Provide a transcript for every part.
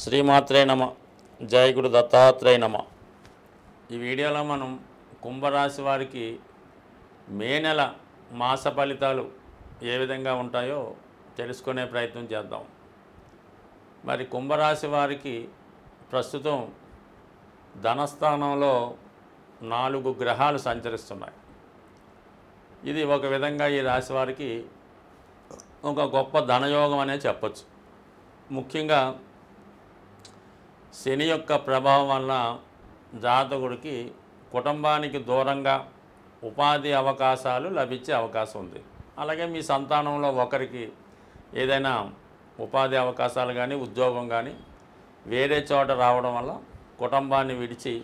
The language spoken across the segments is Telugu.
శ్రీమాత్రే నమ. జయ గురు దత్తాత్రేయ నమ. ఈ వీడియోలో మనం కుంభరాశి వారికి మే నెల మాస ఫలితాలు ఏ విధంగా ఉంటాయో తెలుసుకునే ప్రయత్నం చేద్దాం. మరి కుంభరాశి వారికి ప్రస్తుతం ధనస్థానంలో 4 గ్రహాలు సంచరిస్తున్నాయి. ఇది ఒక విధంగా ఈ రాశి వారికి ఒక గొప్ప ధనయోగం అనే చెప్పచ్చు. ముఖ్యంగా శని యొక్క ప్రభావం వల్ల జాతకుడికి కుటుంబానికి దూరంగా ఉపాధి అవకాశాలు లభించే అవకాశం ఉంది. అలాగే మీ సంతానంలో ఒకరికి ఏదైనా ఉపాధి అవకాశాలు కానీ ఉద్యోగం కానీ వేరే చోట రావడం వల్ల కుటుంబాన్ని విడిచి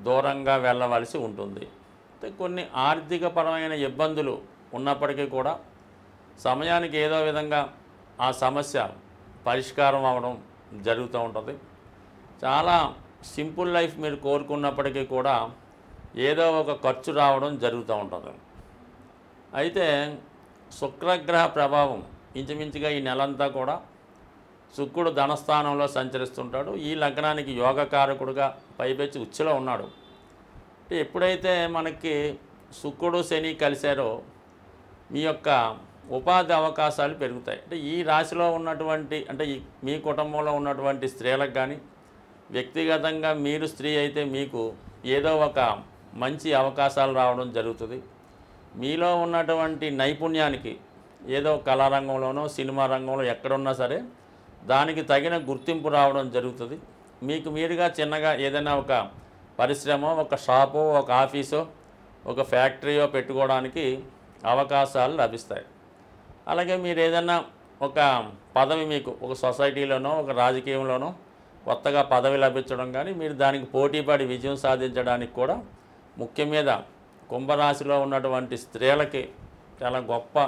దూరంగా వెళ్ళవలసి ఉంటుంది. కొన్ని ఆర్థికపరమైన ఇబ్బందులు ఉన్నప్పటికీ కూడా సమయానికి ఏదో విధంగా ఆ సమస్య పరిష్కారం అవ్వడం జరుగుతూ ఉంటుంది. చాలా సింపుల్ లైఫ్ మీరు కోరుకున్నప్పటికీ కూడా ఏదో ఒక ఖర్చు రావడం జరుగుతూ ఉంటుంది. అయితే శుక్రగ్రహ ప్రభావం ఇంచుమించుగా ఈ నెలంతా కూడా శుక్రుడు ధనస్థానంలో సంచరిస్తుంటాడు. ఈ లగ్నానికి యోగకారకుడుగా పైపెచ్చి ఉచ్చులో ఉన్నాడు. ఎప్పుడైతే మనకి శుక్రుడు శని కలిశారో మీ యొక్క ఉపాధి అవకాశాలు పెరుగుతాయి. అంటే ఈ రాశిలో ఉన్నటువంటి మీ కుటుంబంలో ఉన్నటువంటి స్త్రీలకు కానీ వ్యక్తిగతంగా మీరు స్త్రీ అయితే మీకు ఏదో ఒక మంచి అవకాశాలు రావడం జరుగుతుంది. మీలో ఉన్నటువంటి నైపుణ్యానికి ఏదో కళారంగంలోనో సినిమా రంగంలో ఎక్కడున్నా సరే దానికి తగిన గుర్తింపు రావడం జరుగుతుంది. మీకు మీరుగా చిన్నగా ఏదైనా ఒక పరిశ్రమ, ఒక షాపో, ఒక ఆఫీసో, ఒక ఫ్యాక్టరీయో పెట్టుకోవడానికి అవకాశాలు లభిస్తాయి. అలాగే మీరు ఏదైనా ఒక పదవి మీకు ఒక సొసైటీలోనో ఒక రాజకీయంలోనో కొత్తగా పదవి లభించడం కానీ మీరు దానికి పోటీపడి విజయం సాధించడానికి కూడా ముఖ్యం మీద కుంభరాశిలో ఉన్నటువంటి స్త్రీలకి చాలా గొప్ప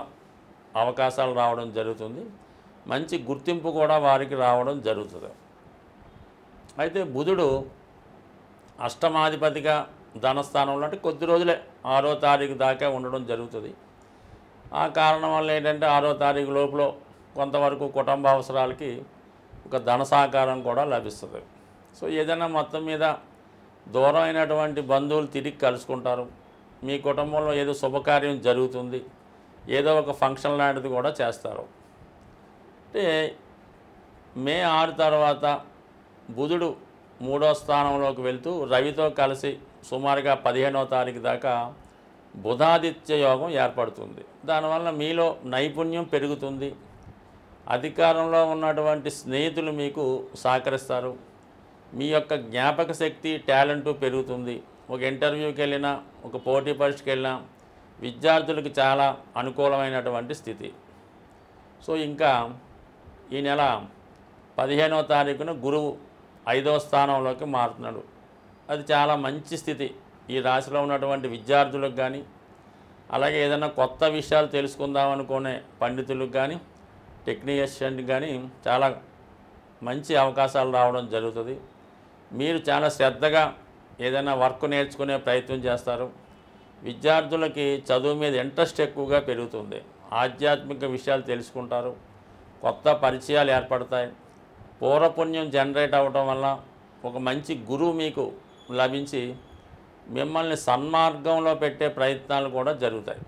అవకాశాలు రావడం జరుగుతుంది. మంచి గుర్తింపు కూడా వారికి రావడం జరుగుతుంది. అయితే బుధుడు అష్టమాధిపతిగా ధనస్థానంలో అంటే కొద్ది రోజులే 6వ తారీఖు దాకా ఉండడం జరుగుతుంది. ఆ కారణం వల్ల ఏంటంటే 6వ తారీఖు లోపల కొంతవరకు కుటుంబ అవసరాలకి ఒక ధన సహకారం కూడా లభిస్తుంది. సో ఏదైనా మొత్తం మీద దూరం అయినటువంటి బంధువులు తిరిగి కలుసుకుంటారు. మీ కుటుంబంలో ఏదో శుభకార్యం జరుగుతుంది, ఏదో ఒక ఫంక్షన్ లాంటిది కూడా చేస్తారు. అంటే మే 6 తర్వాత బుధుడు 3వ స్థానంలోకి వెళ్తూ రవితో కలిసి సుమారుగా 15వ తారీఖు దాకా బుధాదిత్య యోగం ఏర్పడుతుంది. దానివల్ల మీలో నైపుణ్యం పెరుగుతుంది. అధికారంలో ఉన్నటువంటి స్నేహితులు మీకు సహకరిస్తారు. మీ యొక్క జ్ఞాపక శక్తి, టాలెంటు పెరుగుతుంది. ఒక ఇంటర్వ్యూకి వెళ్ళినా, ఒక పోటీ పరీక్షకి వెళ్ళినా విద్యార్థులకు చాలా అనుకూలమైనటువంటి స్థితి. సో ఇంకా ఈ నెల 15వ తారీఖున గురువు 5వ స్థానంలోకి మారుతున్నాడు. అది చాలా మంచి స్థితి ఈ రాశిలో ఉన్నటువంటి విద్యార్థులకు కానీ, అలాగే ఏదైనా కొత్త విషయాలు తెలుసుకుందామనుకునే పండితులకు కానీ, టెక్నీషియన్కి కానీ చాలా మంచి అవకాశాలు రావడం జరుగుతుంది. మీరు చాలా శ్రద్ధగా ఏదైనా వర్క్ నేర్చుకునే ప్రయత్నం చేస్తారు. విద్యార్థులకి చదువు మీద ఇంట్రెస్ట్ ఎక్కువగా పెరుగుతుంది. ఆధ్యాత్మిక విషయాలు తెలుసుకుంటారు. కొత్త పరిచయాలు ఏర్పడతాయి. పూర్వపుణ్యం జనరేట్ అవ్వడం వల్ల ఒక మంచి గురువు మీకు లభించి మిమ్మల్ని సన్మార్గంలో పెట్టే ప్రయత్నాలు కూడా జరుగుతాయి.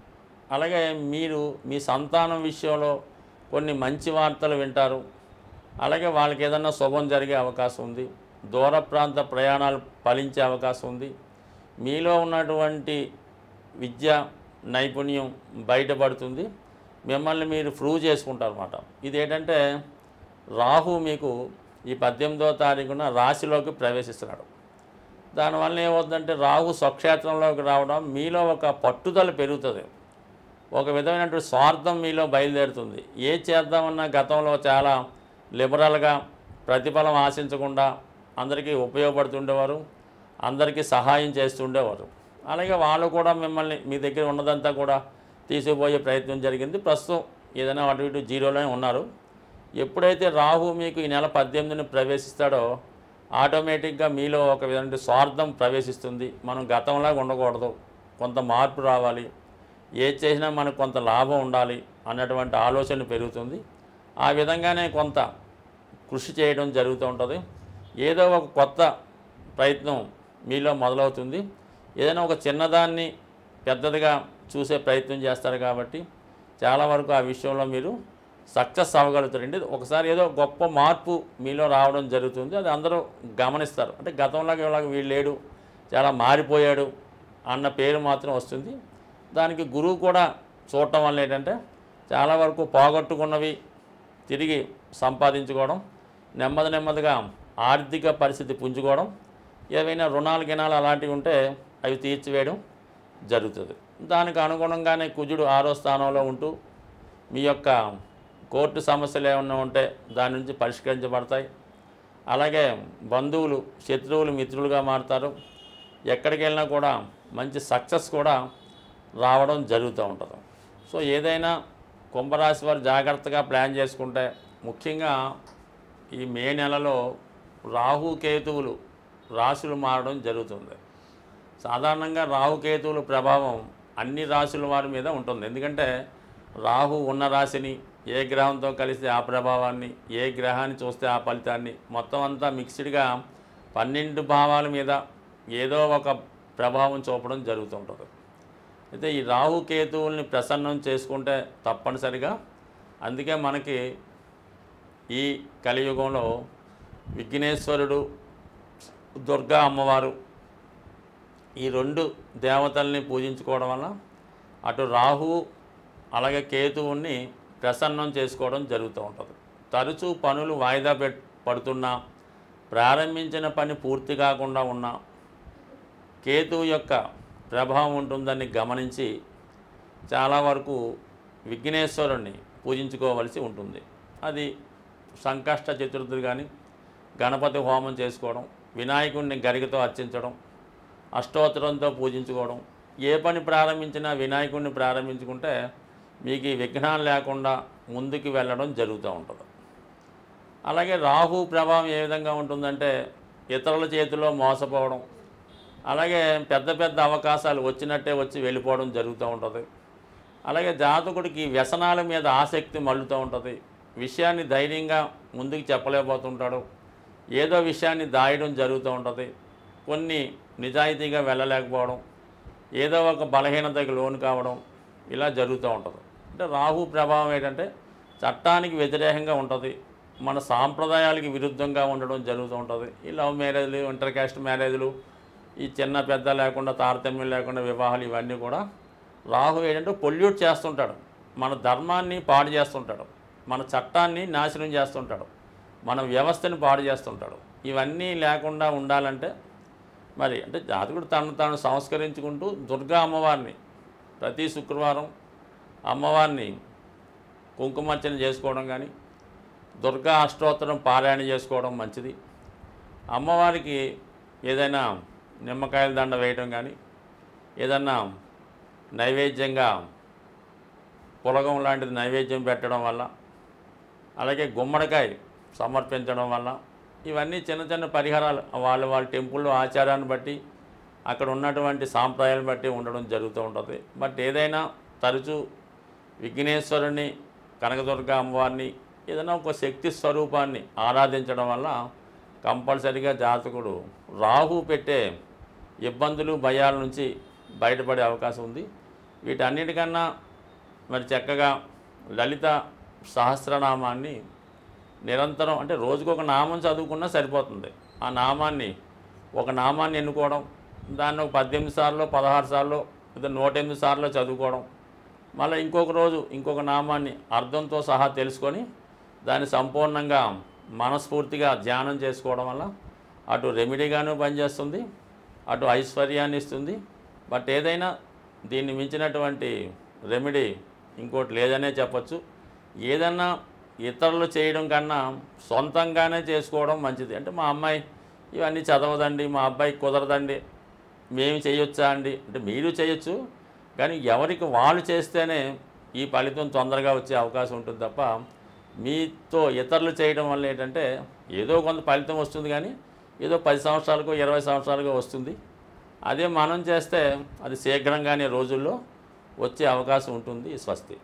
అలాగే మీరు మీ సంతానం విషయంలో కొన్ని మంచి వార్తలు వింటారు. అలాగే వాళ్ళకి ఏదన్నా శుభం జరిగే అవకాశం ఉంది. దూర ప్రాంత ప్రయాణాలు ఫలించే అవకాశం ఉంది. మీలో ఉన్నటువంటి విద్య నైపుణ్యం బయటపడుతుంది. మిమ్మల్ని మీరు ప్రూవ్ చేసుకుంటారు అన్నమాట. ఇదేంటంటే రాహు మీకు ఈ 18వ తారీఖున రాశిలోకి ప్రవేశిస్తున్నాడు. దానివల్ల ఏమవుతుందంటే రాహు స్వక్షేత్రంలోకి రావడం మీలో ఒక పట్టుదల పెరుగుతుంది. ఒక విధమైనటువంటి స్వార్థం మీలో బయలుదేరుతుంది. ఏ చేద్దామన్నా గతంలో చాలా లిబరల్గా ప్రతిఫలం ఆశించకుండా అందరికీ ఉపయోగపడుతుండేవారు, అందరికీ సహాయం చేస్తుండేవారు. అలాగే వాళ్ళు కూడా మిమ్మల్ని మీ దగ్గర ఉన్నదంతా కూడా తీసుకుపోయే ప్రయత్నం జరిగింది. ప్రస్తుతం ఏదైనా అటు ఇటు జీరోలోనే ఉన్నారు. ఎప్పుడైతే రాహు మీకు ఈ నెల 18ని ప్రవేశిస్తాడో ఆటోమేటిక్గా మీలో ఒక విధంగా స్వార్థం ప్రవేశిస్తుంది. మనం గతంలాగా ఉండకూడదు, కొంత మార్పు రావాలి, ఏది చేసినా మనకు కొంత లాభం ఉండాలి అన్నటువంటి ఆలోచన పెరుగుతుంది. ఆ విధంగానే కొంత కృషి చేయడం జరుగుతూ ఉంటుంది. ఏదో ఒక కొత్త ప్రయత్నం మీలో మొదలవుతుంది. ఏదైనా ఒక చిన్నదాన్ని పెద్దదిగా చూసే ప్రయత్నం చేస్తారు కాబట్టి చాలా వరకు ఆ విషయంలో మీరు సక్సెస్ అవ్వగలుగుతారండి. ఒకసారి ఏదో గొప్ప మార్పు మీలో రావడం జరుగుతుంది. అది అందరూ గమనిస్తారు. అంటే గతంలాగా ఇలాగ వీళ్ళు లేడు, చాలా మారిపోయాడు అన్న పేరు మాత్రం వస్తుంది. దానికి గురువు కూడా చూడటం వల్ల ఏంటంటే చాలా వరకు పోగొట్టుకున్నవి తిరిగి సంపాదించుకోవడం, నెమ్మదిగా ఆర్థిక పరిస్థితి పుంజుకోవడం, ఏవైనా రుణాలు గినాలు అలాంటివి ఉంటే అవి తీర్చివేయడం జరుగుతుంది. దానికి అనుగుణంగానే కుజుడు 6వ స్థానంలో ఉంటూ మీ యొక్క కోర్టు సమస్యలు ఏమన్నా ఉంటే దాని నుంచి పరిష్కరించబడతాయి. అలాగే బంధువులు శత్రువులు మిత్రులుగా మారుతారు. ఎక్కడికి వెళ్ళినా కూడా మంచి సక్సెస్ కూడా రావడం జరుగుతూ ఉంటుంది. సో ఏదైనా కుంభరాశి వారు జాగ్రత్తగా ప్లాన్ చేసుకుంటే, ముఖ్యంగా ఈ మే నెలలో రాహుకేతువులు రాశులు మారడం జరుగుతుంది. సాధారణంగా రాహుకేతువుల ప్రభావం అన్ని రాశుల వారి మీద ఉంటుంది. ఎందుకంటే రాహు ఉన్న రాశిని ఏ గ్రహంతో కలిస్తే ఆ ప్రభావాన్ని, ఏ గ్రహాన్ని చూస్తే ఆ ఫలితాన్ని, మొత్తం అంతా మిక్స్డ్గా 12 భావాల మీద ఏదో ఒక ప్రభావం చూపడం జరుగుతుంటుంది. అయితే ఈ రాహుకేతువుల్ని ప్రసన్నం చేసుకుంటే తప్పనిసరిగా, అందుకే మనకి ఈ కలియుగంలో విఘ్నేశ్వరుడు, దుర్గా అమ్మవారు ఈ 2 దేవతల్ని పూజించుకోవడం వల్ల అటు రాహువు అలాగే కేతువుని ప్రసన్నం చేసుకోవడం జరుగుతూ ఉంటుంది. తరచూ పనులు వాయిదా పడుతున్నా, ప్రారంభించిన పని పూర్తి కాకుండా ఉన్నా కేతువు యొక్క ప్రభావం ఉంటుందని గమనించి చాలా వరకు విఘ్నేశ్వరుణ్ణి పూజించుకోవలసి ఉంటుంది. అది సంకష్ట చతుర్థి కానీ, గణపతి హోమం చేసుకోవడం, వినాయకుడిని గరికతో అర్చించడం, అష్టోత్తరంతో పూజించుకోవడం. ఏ పని ప్రారంభించినా వినాయకుడిని ప్రారంభించుకుంటే మీకు ఈ విఘ్నాలు లేకుండా ముందుకు వెళ్ళడం జరుగుతూ ఉంటుంది. అలాగే రాహు ప్రభావం ఏ విధంగా ఉంటుందంటే ఇతరుల చేతిలో మోసపోవడం, అలాగే పెద్ద అవకాశాలు వచ్చినట్టే వచ్చి వెళ్ళిపోవడం జరుగుతూ ఉంటుంది. అలాగే జాతకుడికి వ్యసనాల మీద ఆసక్తి మళ్ళుతూ ఉంటుంది. విషయాన్ని ధైర్యంగా ముందుకు చెప్పలేకపోతుంటాడు. ఏదో విషయాన్ని దాయడం జరుగుతూ ఉంటుంది. కొన్ని నిజాయితీగా వెళ్ళలేకపోవడం, ఏదో ఒక బలహీనతకి లోను కావడం, ఇలా జరుగుతూ ఉంటుంది. అంటే రాహు ప్రభావం ఏంటంటే చట్టానికి వ్యతిరేకంగా ఉంటుంది, మన సాంప్రదాయాలకి విరుద్ధంగా ఉండడం జరుగుతూ ఉంటుంది. ఈ లవ్ మ్యారేజ్లు, ఇంటర్ క్యాస్ట్ మ్యారేజ్లు, ఈ చిన్న పెద్ద లేకుండా తారతమ్యం లేకుండా వివాహాలు, ఇవన్నీ కూడా రాహు ఏంటంటే పొల్యూట్ చేస్తుంటాడు. మన ధర్మాన్ని పాడు చేస్తుంటాడు, మన చట్టాన్ని నాశనం చేస్తుంటాడు, మన వ్యవస్థని పాడు చేస్తుంటాడు. ఇవన్నీ లేకుండా ఉండాలంటే మరి అంటే జాతకుడు తను తాను సంస్కరించుకుంటూ దుర్గా అమ్మవారిని ప్రతి శుక్రవారం అమ్మవారిని కుంకుమార్చన చేసుకోవడం కానీ, దుర్గా అష్టోత్తరం పారాయణ చేసుకోవడం మంచిది. అమ్మవారికి ఏదైనా నిమ్మకాయల దండ వేయడం కానీ, ఏదన్నా నైవేద్యంగా పులగం లాంటిది నైవేద్యం పెట్టడం వల్ల, అలాగే గుమ్మడికాయ సమర్పించడం వల్ల, ఇవన్నీ చిన్న పరిహారాలు వాళ్ళ టెంపుల్లో ఆచారాన్ని బట్టి, అక్కడ ఉన్నటువంటి సాంప్రదాయాలను బట్టి ఉండడం జరుగుతూ ఉంటుంది. బట్ ఏదైనా తరచూ విఘ్నేశ్వరుని, కనకదుర్గ అమ్మవారిని, ఏదైనా ఒక శక్తి స్వరూపాన్ని ఆరాధించడం వల్ల కంపల్సరీగా జాతకుడు రాహు పెట్టే ఇబ్బందులు, భయాల నుంచి బయటపడే అవకాశం ఉంది. వీటన్నిటికన్నా మరి చక్కగా లలిత సహస్రనామాన్ని నిరంతరం, అంటే రోజుకొక నామం చదువుకున్నా సరిపోతుంది. ఆ నామాన్ని, ఒక నామాన్ని ఎన్నుకోవడం, దాన్ని ఒక 18 సార్లు, 16 సార్లు, లేదా 108 సార్లు చదువుకోవడం, మళ్ళీ ఇంకొక రోజు ఇంకొక నామాన్ని అర్థంతో సహా తెలుసుకొని దాన్ని సంపూర్ణంగా మనస్ఫూర్తిగా ధ్యానం చేసుకోవడం వల్ల అటు రెమెడీగాను పనిచేస్తుంది, అటు ఐశ్వర్యాన్ని ఇస్తుంది. బట్ ఏదైనా దీన్ని మించినటువంటి రెమెడీ ఇంకోటి లేదనే చెప్పచ్చు. ఏదన్నా ఇతరులు చేయడం కన్నా సొంతంగానే చేసుకోవడం మంచిది. అంటే మా అమ్మాయి ఇవన్నీ చదవదండి, మా అబ్బాయికి కుదరదండి, మేము చేయొచ్చా అండి అంటే మీరు చేయొచ్చు, కానీ ఎవరికి వాళ్ళు చేస్తేనే ఈ ఫలితం తొందరగా వచ్చే అవకాశం ఉంటుంది తప్ప మీతో ఇతరులు చేయడం వల్ల ఏంటంటే ఏదో కొంత ఫలితం వస్తుంది, కానీ ఏదో 10 సంవత్సరాలకు 20 సంవత్సరాలుగా వస్తుంది. అదే మనం చేస్తే అది శీఘ్రంగానే రోజుల్లో వచ్చే అవకాశం ఉంటుంది. స్వస్తి.